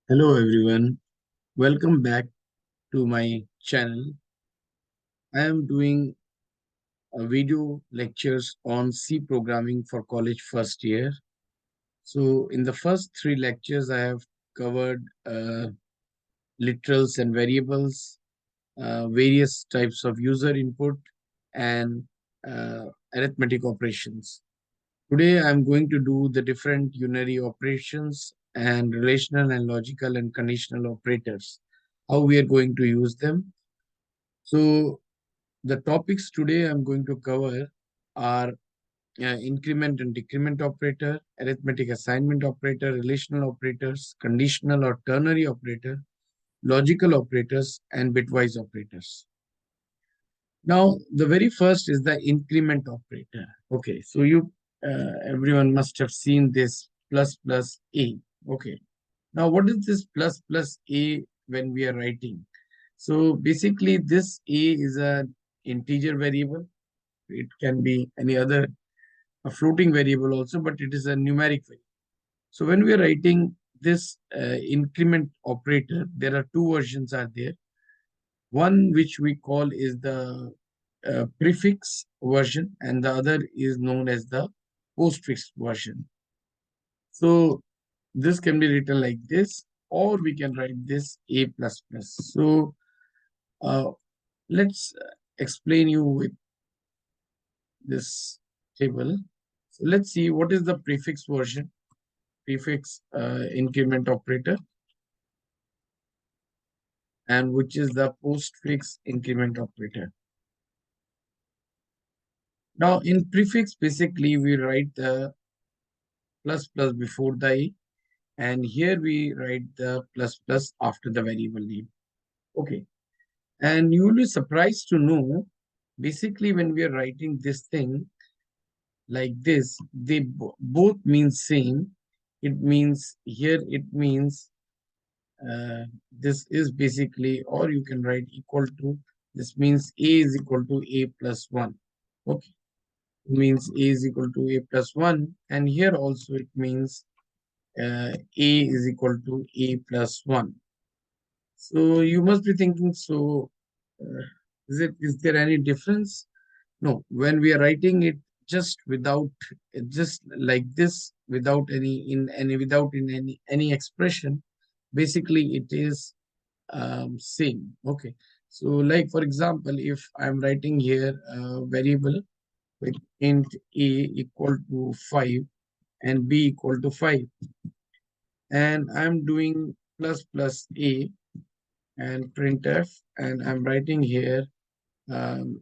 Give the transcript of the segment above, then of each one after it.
Hello everyone, welcome back to my channel. I am doing a video lectures on C programming for college first year. So in the first three lectures, I have covered literals and variables, various types of user input, and uh, arithmetic operations. Today, I'm going to do the different unary operations and relational and logical and conditional operators, how we are going to use them. So the topics today I'm going to cover are increment and decrement operator, arithmetic assignment operator, relational operators, conditional or ternary operator, logical operators, and bitwise operators. Now, the very first is the increment operator. Okay, so everyone must have seen this plus plus a. Okay, now what is this plus plus a when we are writing? So basically, this a is an integer variable. It can be any other a floating variable also, but it is a numeric variable. So when we are writing this increment operator, there are two versions are there. One which we call is the prefix version, and the other is known as the postfix version. So this can be written like this, or we can write this a plus plus. So uh, let's explain you with this table. So let's see what is the prefix version, prefix increment operator, and which is the postfix increment operator. Now in prefix, basically we write the plus plus before the a, and here we write the plus plus after the variable name. Okay, and you will be surprised to know, basically when we are writing this thing like this, they both mean same. It means here it means this is basically, or you can write equal to, this means a is equal to a plus 1. Okay, it means a is equal to a plus 1, and here also it means a is equal to a plus 1. So you must be thinking, so is there any difference? No, when we are writing it just without, just like this, without any expression, basically it is same. Okay, so like for example, if I'm writing here a variable with int a equal to 5 and b equal to 5, and I'm doing plus plus a and printf, and I'm writing here, um,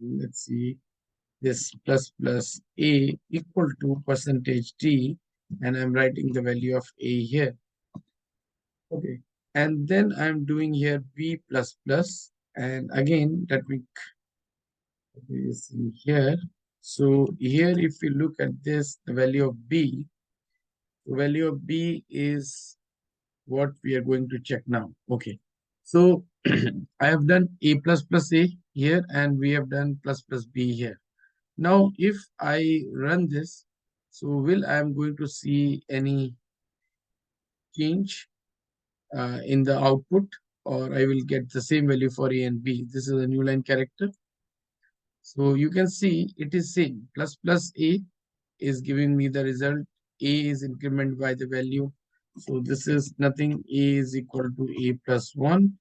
let's see, this plus plus a equal to percentage t, and I'm writing the value of a here. Okay, and then I'm doing here b plus plus, and again that we is in here. So here, if we look at this, the value of b, the value of b is what we are going to check now. Okay, so I have done a plus plus a here, and we have done plus plus b here. Now, if I run this, so will I am going to see any change in the output, or I will get the same value for a and b. This is a new line character. So you can see it is same. Plus plus a is giving me the result. A is increment by the value. So this is nothing. A is equal to a plus 1.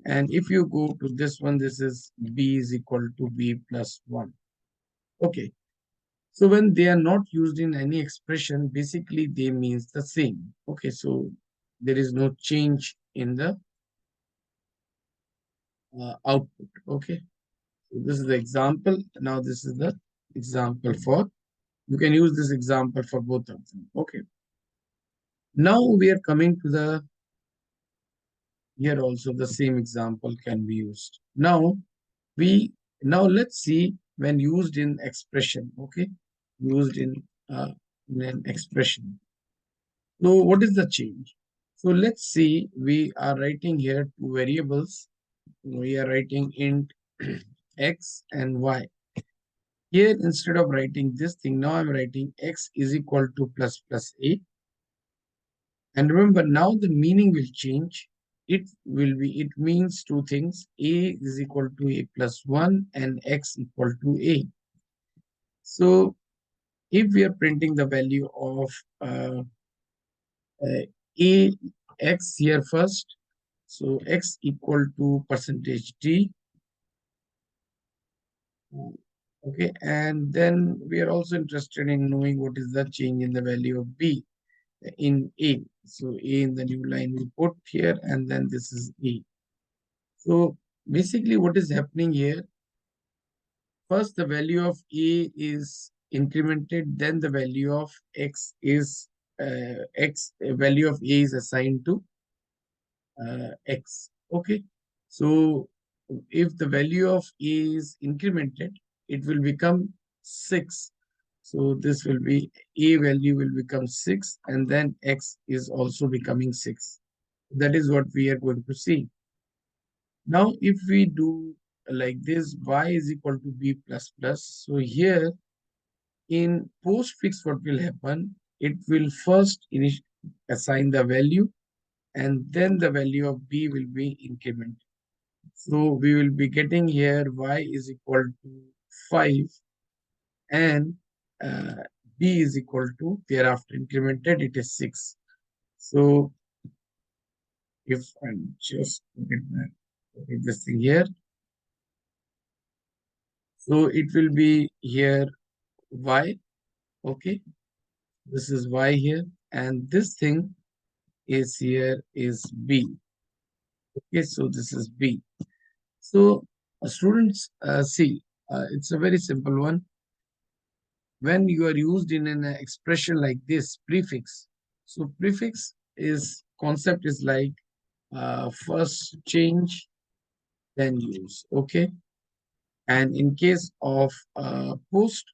And if you go to this one, this is b is equal to b plus 1. Okay. So when they are not used in any expression, basically they means the same. Okay. So there is no change in the output. Okay. So this is the example. Now this is the example for, you can use this example for both of them. Okay. Now we are coming to the, here also the same example can be used. We, now let's see when used in expression. Okay. Used in an expression. So what is the change? So let's see, we are writing here two variables. We are writing int x and y. Here, instead of writing this thing, now I'm writing x is equal to plus plus a, And remember, now the meaning will change. It means two things. A is equal to a plus 1 and x equal to a. So if we are printing the value of uh, a x here first, so x equal to percentage d. Okay, and then we are also interested in knowing what is the change in the value of b in a. So a in the new line we put here, and then this is a. So basically what is happening here, first the value of a is incremented, then the value of x is value of a is assigned to x. Okay, so if the value of a is incremented, it will become 6. So this will be, a value will become 6, and then x is also becoming 6. That is what we are going to see. Now if we do like this, y is equal to b plus plus. So here in postfix, what will happen, it will first assign the value, and then the value of b will be incremented. So we will be getting here y is equal to 5, and uh, b is equal to, thereafter incremented, it is 6. So if I just put this thing here, so it will be here y. Okay, this is y here, and this thing is here is b. Okay, so this is b. So students, see, it's a very simple one. When you are used in an expression like this, prefix. So prefix is concept is like first change, then use. Okay, and in case of post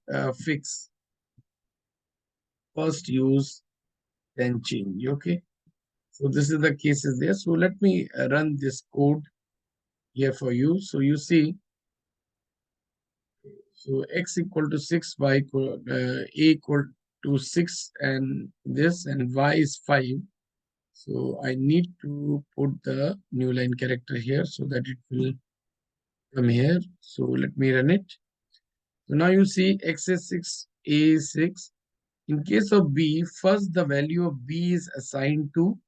fix, first use, then change. Okay, so this is the cases there. So let me run this code here for you. So you see, so x equal to 6, y equal, a equal to 6, and this, and y is 5. So I need to put the new line character here so that it will come here. So let me run it. So now you see x is 6, a is 6. In case of b, first the value of b is assigned to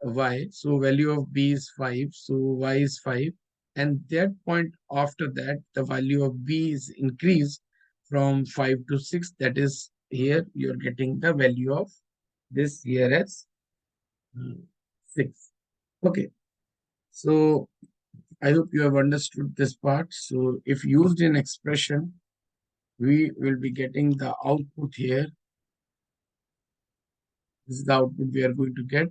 y. So value of b is 5. So y is 5. And that point after that, the value of b is increased from 5 to 6. That is, here you're getting the value of this here as 6. Okay. So I hope you have understood this part. So if used in expression, we will be getting the output here. This is the output we are going to get.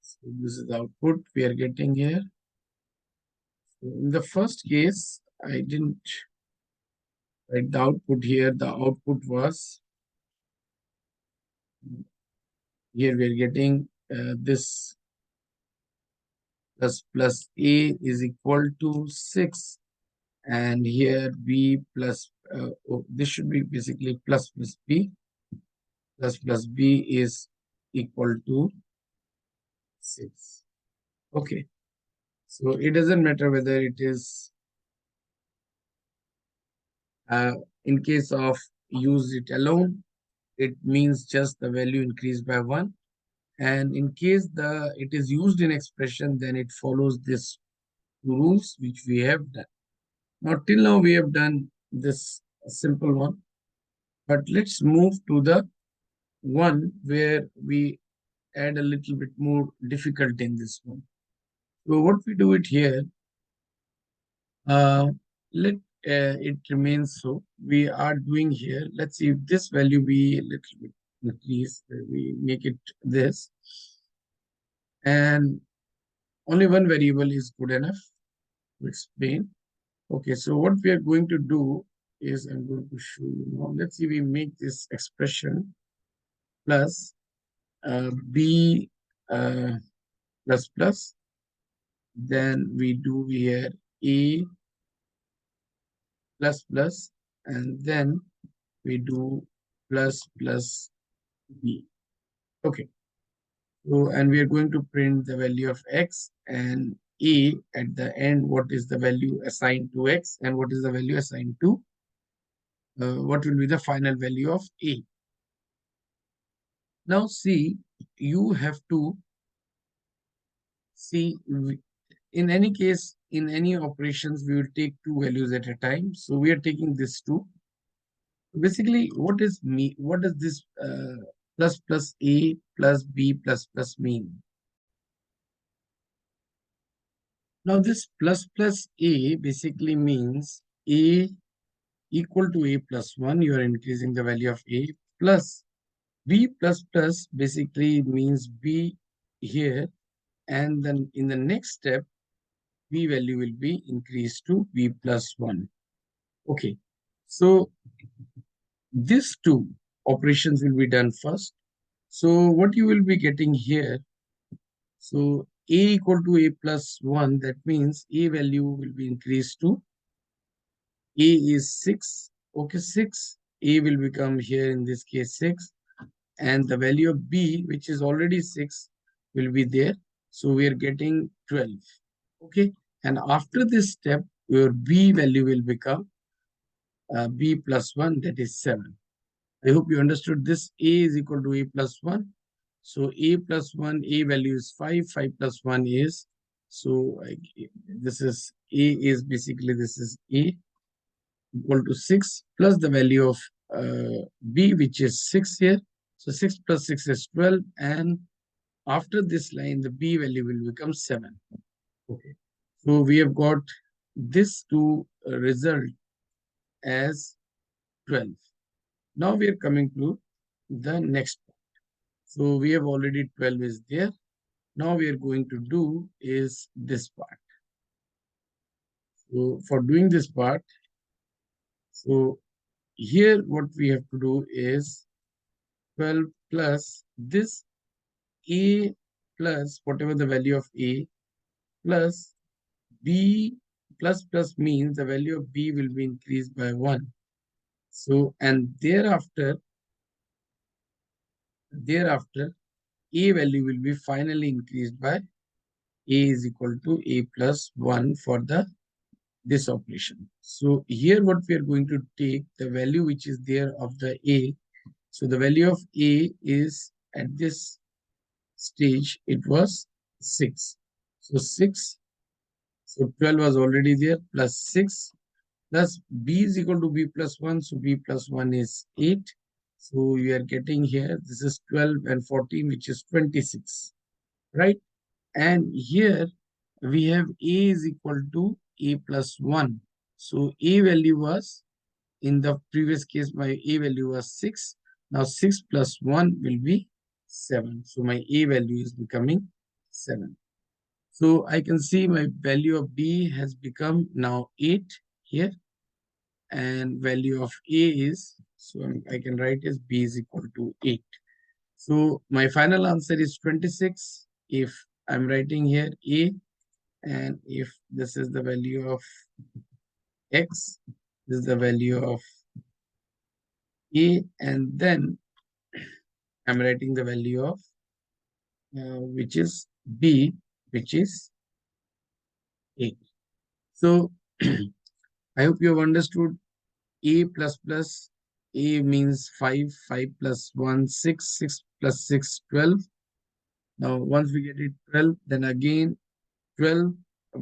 So this is the output we are getting here. So in the first case, I didn't write the output here. The output was, here we are getting this plus a is equal to 6. And here b plus, this should be basically plus b. Plus b is equal to 6. Okay. So it doesn't matter whether it is, uh, in case of use it alone, it means just the value increased by 1. And in case it is used in expression, then it follows this rules which we have done. Now till now we have done this simple one, but let's move to the one where we add a little bit more difficulty in this one. So what we do it here, uh, let it remains so. We are doing here, let's see if this value we little bit increase, we make it this, and only one variable is good enough to explain. Okay, so what we are going to do is, I'm going to show you now. Let's see, we make this expression plus b plus plus, then we do here a plus plus, and then we do plus plus b. Okay. So, and we are going to print the value of x and a at the end. What is the value assigned to x and what is the value assigned to what will be the final value of a. Now see, you have to see, in any case, in any operations, we will take two values at a time. So we are taking this two. Basically, what does this plus plus a plus b plus plus mean? Now this plus plus a basically means a equal to a plus 1. You are increasing the value of a, plus b plus plus basically means b here, and then in the next step b value will be increased to b plus 1. Okay, so these two operations will be done first. So what you will be getting here, so a equal to a plus 1, that means a value will be increased to a is 6. Okay, 6. A will become here in this case 6. And the value of b, which is already 6, will be there. So we are getting 12. Okay. And after this step, your b value will become b plus 1, that is 7. I hope you understood this. A is equal to a plus 1. So a plus 1, a value is 5. 5 plus 1 is, so this is a is basically, this is a equal to 6 plus the value of b, which is 6 here. So 6 plus 6 is 12. And after this line, the b value will become 7. Okay. So we have got this to result as 12. Now we are coming to the next part. So we have already 12 is there. Now we are going to do is this part. So for doing this part, so here what we have to do is 12 plus this a plus whatever the value of a plus b plus plus means the value of b will be increased by 1. So, and thereafter a value will be finally increased by a is equal to a plus 1 for this operation. So here what we are going to take the value which is there of the a. So the value of a is at this stage, it was 6. So 6, so 12 was already there, plus 6 plus b is equal to b plus 1. So b plus 1 is 8. So you are getting here, this is 12 and 14, which is 26, right? And here we have a is equal to a plus 1. So a value was, in the previous case, my a value was 6. Now 6 plus 1 will be 7. So my a value is becoming 7. So I can see my value of b has become now 8 here. And value of a is, so I can write as b is equal to 8. So my final answer is 26 if I'm writing here a, and if this is the value of x, this is the value of a, and then I'm writing the value of which is b, which is 8. So I hope you have understood. A plus plus, a means 5, 5 plus 1, 6, 6 plus 6, 12. Now once we get it 12, then again 12,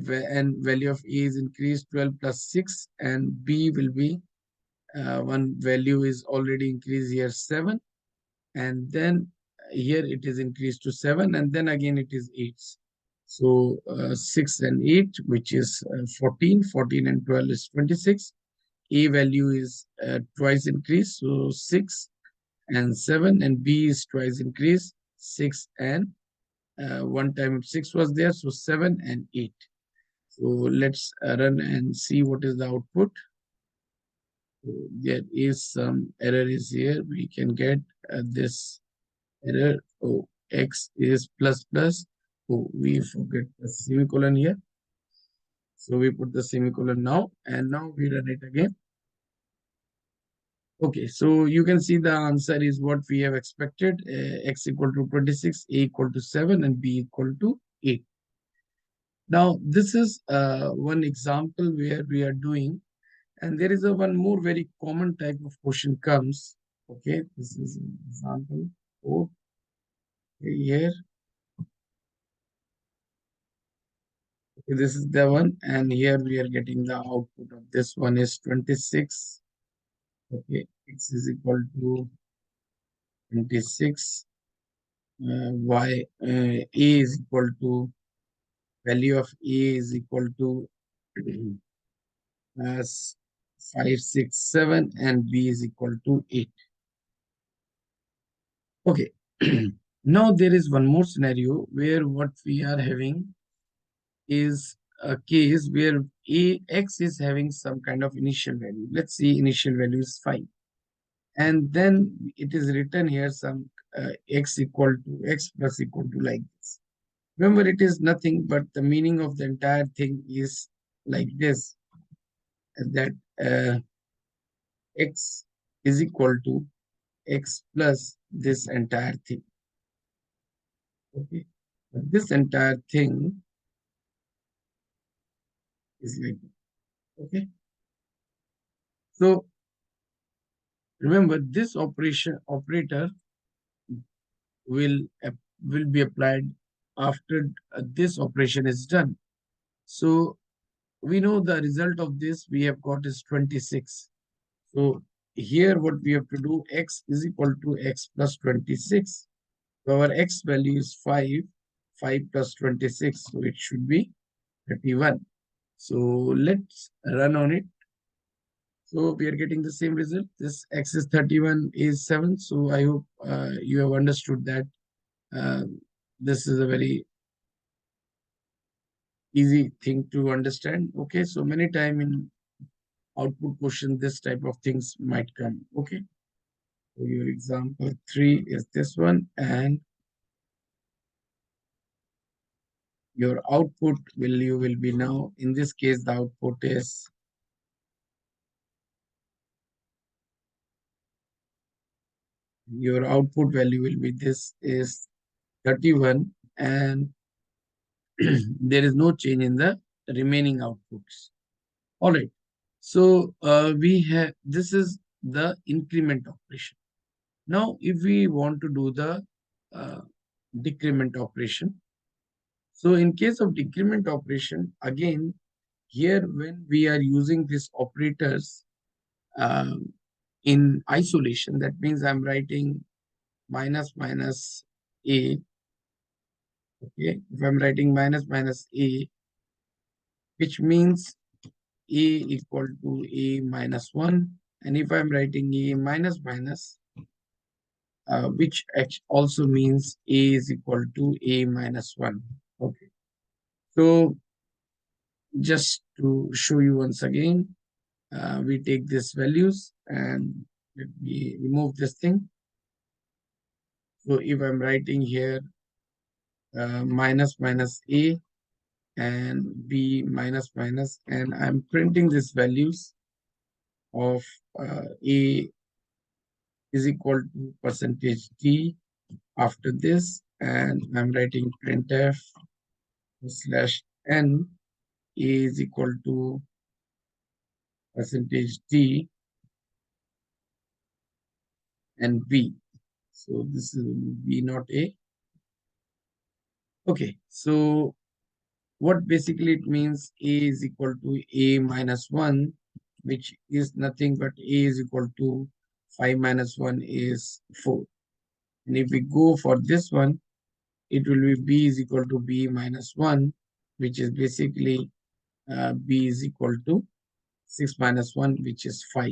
and value of a is increased, 12 plus 6, and b will be one value is already increased here, 7, and then here it is increased to 7, and then again it is 8. So 6 and 8, which is 14. 14 and 12 is 26. A value is twice increased, so 6 and 7, and b is twice increased, 6 and one time 6 was there, so 7 and 8. So let's run and see what is the output. So there is some error is here. We can get this error. Oh, x is plus plus. Oh, we forget the semicolon here. So we put the semicolon now, and now we run it again. Okay, so you can see the answer is what we have expected. X equal to 26, A equal to 7, and B equal to 8. Now, this is one example where we are doing, and there is a one more very common type of question comes. Okay, this is an example. Oh, here, okay, this is the one, and here we are getting the output of this one is 26. Okay, X is equal to 26. A is equal to value of A is equal to as 5, 6, 7, and B is equal to 8. Okay. Now there is one more scenario where what we are having is a case where X is having some kind of initial value. Let's see, initial value is 5. And then it is written here some X equal to X plus equal to like this. Remember, it is nothing but the meaning of the entire thing is like this, that X is equal to X plus this entire thing. Okay. But this entire thing is like, okay. So remember, this operator will will be applied after this operation is done. So we know the result of this we have got is 26. So here what we have to do, X is equal to X plus 26. So our X value is 5. 5 plus 26, so it should be 31. So let's run on it. So we are getting the same result. This X is 31, is 7. So I hope you have understood that uh, this is a very easy thing to understand. Okay, so many time in output question, this type of things might come. Okay, so your example 3 is this one, and your output value will be now, in this case, the output is your output value will be this is 31, and there is no change in the remaining outputs. All right. So we have, this is the increment operation. Now, if we want to do the uh, decrement operation, so in case of decrement operation, again, here when we are using these operators in isolation, that means I'm writing minus minus a. Okay, if I'm writing minus minus a, which means a equal to a minus 1, and if I'm writing a minus minus, which also means a is equal to a minus 1. Okay, so just to show you once again, we take these values and let me remove this thing. So if I'm writing here minus minus a and b minus minus, and I'm printing these values of a is equal to percentage d after this, and I'm writing printf slash n is equal to percentage d and b. So this is b not a. Okay, so what basically it means, a is equal to a minus 1, which is nothing but a is equal to 5 minus 1 is 4. And if we go for this one, it will be b is equal to b minus 1, which is basically b is equal to 6 minus 1, which is 5.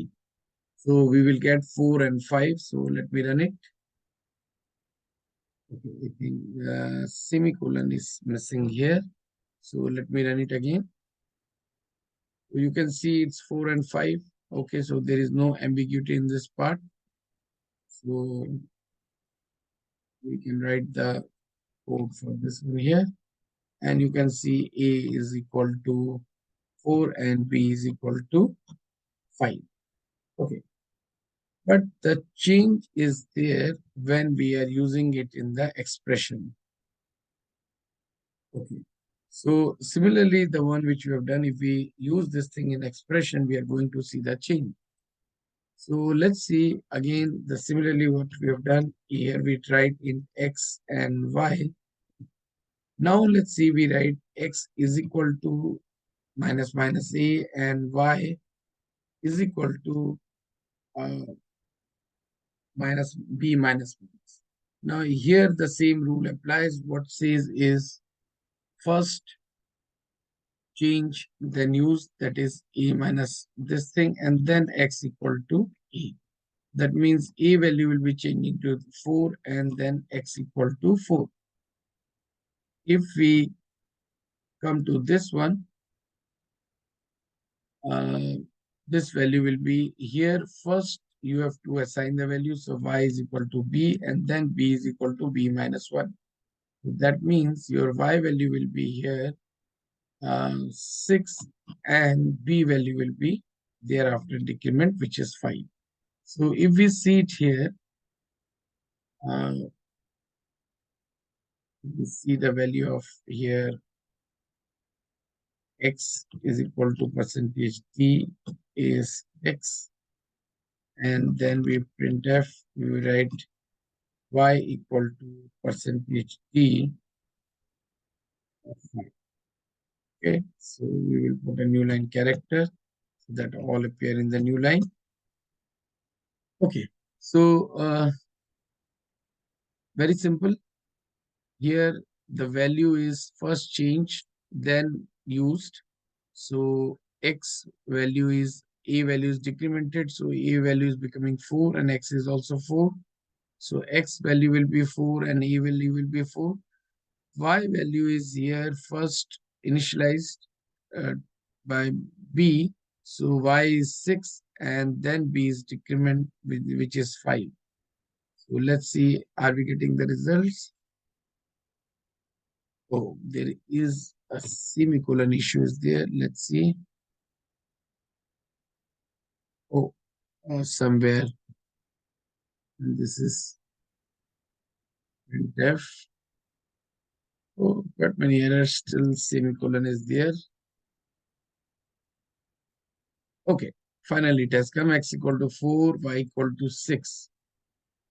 So we will get 4 and 5. So let me run it. Okay, I think semicolon is missing here. So let me run it again. You can see it's 4 and 5. Okay, so there is no ambiguity in this part. So we can write the code for this one here. And you can see A is equal to 4 and B is equal to 5. Okay. but the change is there when we are using it in the expression. Okay. So similarly, the one which we have done, if we use this thing in expression, we are going to see the change. So let's see again the similarly what we have done here. We tried in x and y. Now let's see, we write x is equal to minus minus a and y is equal to uh, minus b minus minus. Now here the same rule applies. What says is first change, then use that is a minus this thing, and then x equal to a. That means a value will be changing to 4 and then x equal to 4. If we come to this one, uh, this value will be here. First, you have to assign the value. So y is equal to b and then b is equal to b minus 1. That means your y value will be here 6 and b value will be thereafter decrement, which is 5. So if we see it here, uh, we see the value of here x is equal to percentage t is x, and then we print f, we write y equal to percentage t of 5. Okay, so we will put a new line character so that all appear in the new line. Okay, so very simple. Here the value is first changed, then used. So x value is a value is decremented, so a value is becoming 4 and x is also 4. So x value will be 4 and a value will be 4. Y value is here first initialized uh, by b. So y is 6 and then b is decrement which is 5. So let's see, are we getting the results? Oh, there is a semicolon issue is there. Let's see. Oh, somewhere. And this is printf. Oh, but many errors, still semicolon is there. Okay, finally it has come x equal to 4, y equal to 6.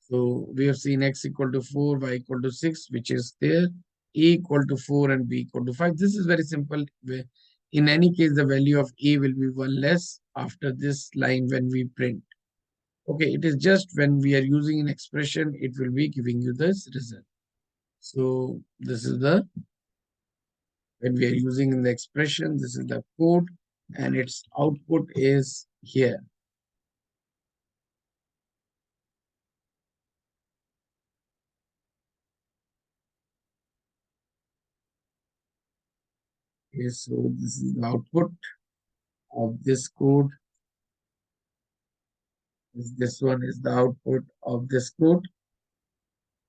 So we have seen x equal to 4, y equal to 6, which is there. A equal to 4 and b equal to 5. This is very simple. In any case, the value of a will be 1 less after this line when we print. Okay, it is just when we are using an expression, it will be giving you this result. So this is the, when we are using in the expression, this is the code and its output is here. Okay, so this is the output of this code. This one is the output of this code.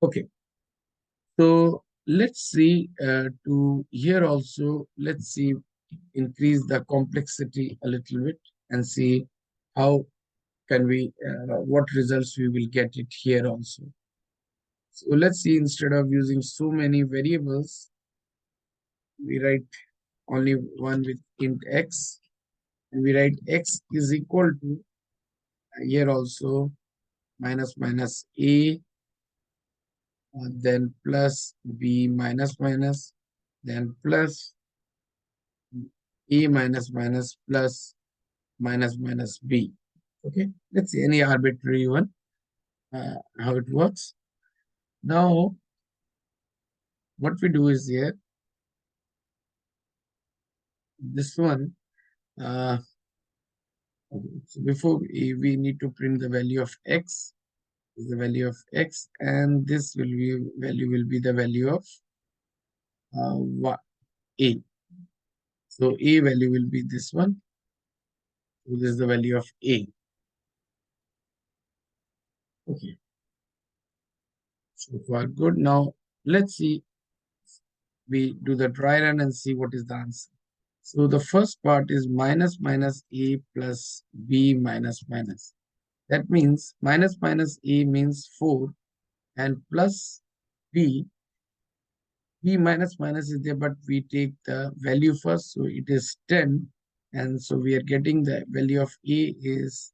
Okay, so let's see to here also, let's see, increase the complexity a little bit and see how can we, what results we will get it here also. So let's see, instead of using so many variables, we write only one with int x, and we write x is equal to, here also, minus minus a, then plus b minus minus, then plus a minus minus plus minus minus b. Okay, let's see any arbitrary one, how it works. Now, what we do is here, this one, okay, so before we need to print the value of x, is the value of x, and this will be value will be the value of a. So a value will be this one. So this is the value of a. Okay. So far good. Now let's see. We do the dry run and see what is the answer. So the first part is minus minus a plus b minus minus. That means minus minus a means 4 and plus b. B minus minus is there, but we take the value first. So it is 10. And so we are getting the value of A is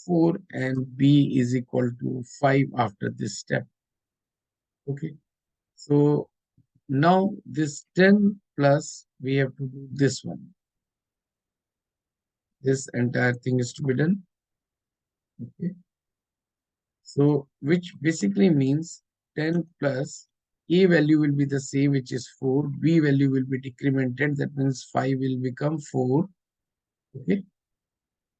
4 and B is equal to 5 after this step. Okay. So now this 10 plus, we have to do this one. This entire thing is to be done. Okay. So which basically means 10 plus A value will be the same, which is 4. B value will be decremented. That means 5 will become 4. Okay.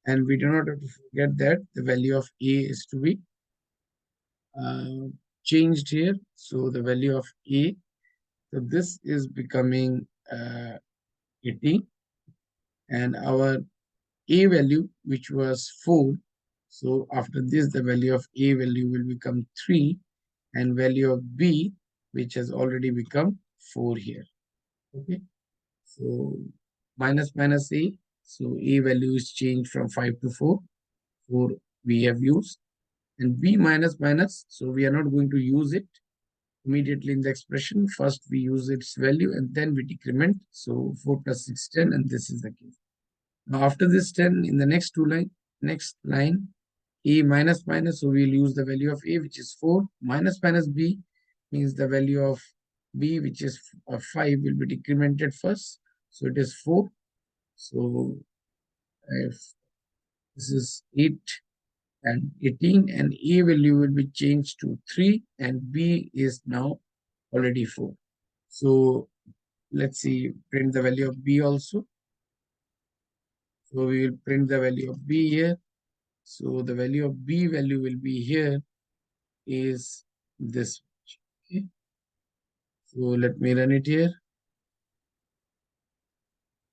And we do not have to forget that the value of A is to be uh, changed here. So the value of A, so this is becoming 80, and our A value, which was 4. So after this, the value of A value will become 3, and value of B, which has already become 4 here. Okay. So minus minus A. So A value is changed from 5 to 4. 4 we have used. And B minus minus, so we are not going to use it immediately in the expression. First we use its value and then we decrement. So 4 plus 6, 10, and this is the case. Now after this 10, in the next line, A minus minus, so we'll use the value of A, which is 4, minus minus B means the value of B, which is 5, will be decremented first. So it is 4. So if this is 8, and 18, and A value will be changed to 3 and B is now already 4. So let's see, print the value of B also. So we will print the value of B here. So the value of B value will be here is this much. Okay. So let me run it here.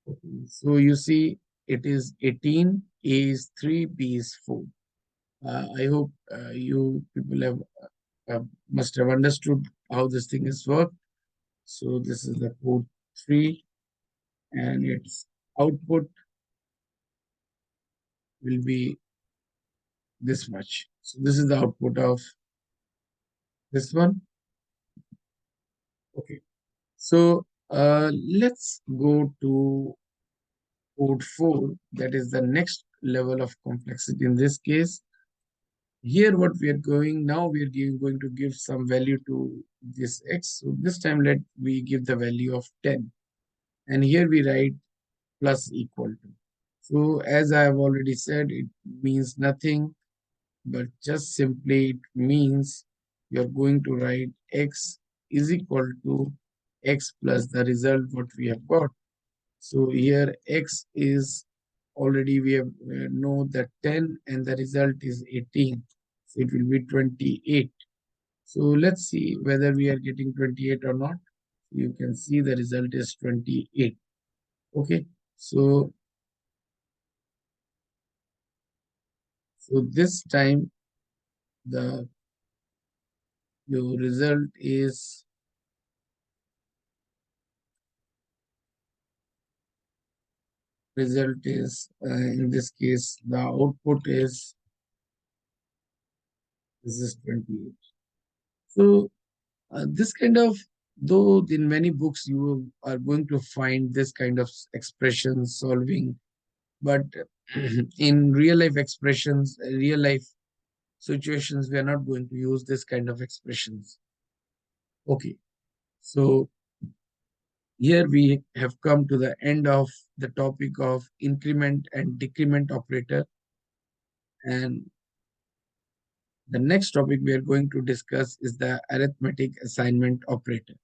Okay. So you see it is 18, A is 3, B is 4. I hope you people have must have understood how this thing is worked. So this is the code 3, and its output will be this much. So this is the output of this one. Okay. So let's go to code 4. That is the next level of complexity in this case. Here what we are going now, we are going to give some value to this x. So this time let we give the value of 10. And here we write plus equal to. So as I have already said, it means nothing, but just simply it means you're going to write x is equal to x plus the result what we have got. So here x is already we have know that 10 and the result is 18. So it will be 28. So let's see whether we are getting 28 or not. You can see the result is 28. Okay. So this time the your result is in this case the output is this is 28. So this kind of, though in many books you are going to find this kind of expression solving, but in real life expressions, real life situations, we are not going to use this kind of expressions. Okay, so here we have come to the end of the topic of increment and decrement operator. And the next topic we are going to discuss is the arithmetic assignment operator.